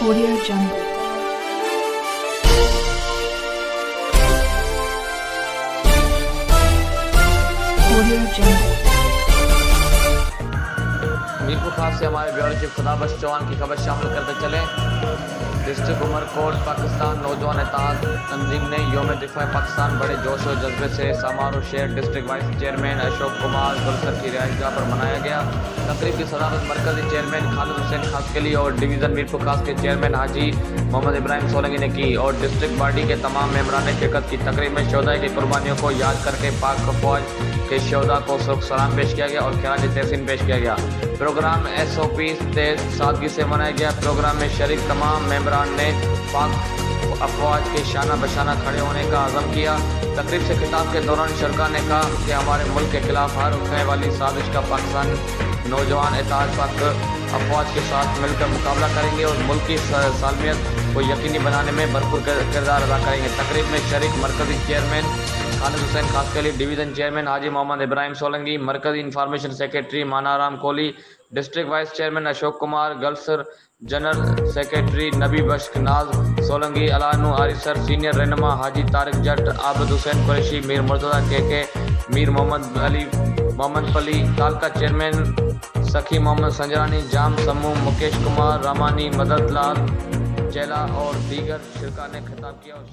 Audio Jungle. Audio Jungle. Mirpur خاص سے ہمارے بیورو چیف خدابخش چوہان کی خبر شامل کرتے چلیں۔ ڈسٹرکٹ عمر کوٹ پاکستان نوجوان اتحاد تنظیم نے یوم دفاع پاکستان بڑے جوش و جذبے سے سمارو شہر district vice chairman Ashok Kumar Gulsar کی رہائش گاہ پر منایا گیا۔ تقریب کی صدارت مرکزی چیئرمین خالد حسین خاسکلی اور ڈویژن میرپور خاص کے چیئرمین حاجی محمد ابراہیم سولنگی نے کی اور ڈسٹرکٹ باڈی کے تمام ممبران نے شرکت کی۔ تقریب میں شہداء کی قربانیوں کو یاد کر کے پاک فوج کے شہداء کو سلام پیش کیا گیا اور خراج تحسین پیش کیا گیا۔ پروگرام SOP تیز سادگی سے منایا گیا۔ پروگرام میں شریک تمام ممبران نے پاک افواج کے شانہ بشانہ کھڑے ہونے کا عزم کیا۔ تقریب سے خطاب کے دوران شرکاء نے کہا کہ ہمارے ملک کے خلاف ہر اٹھنے والی سازش کا پاکستان نوجوان اتحاد پاک افواج کے ساتھ مل کر مقابلہ کریں گے اور ملک کی سالمیت کو یقینی بنانے میں بھرپور کردار ادا کریں گے۔ تقریب میں شریک مرکزی chairman Khalid Hussain Khaskheli, division chairman Haji Muhammad Ibrahim Solangi, مرکزی information secretary Manaram Kohli, district vice chairman Ashok Kumar Gulsar, general secretary Nabi Bakhsh ناز سولنگی، علانو آریسر، سینئر رہنما حاجی طارق جٹ، عابد حسین قریشی، میر مرتضیٰ کے میر محمد علی محمد پلی، تعلقہ چیئرمین سکھی محمد سنجرانی، جام سمو مکیش کمار رامانی، مدد لال چیلا اور دیگر شرکاء نے خطاب کیا اور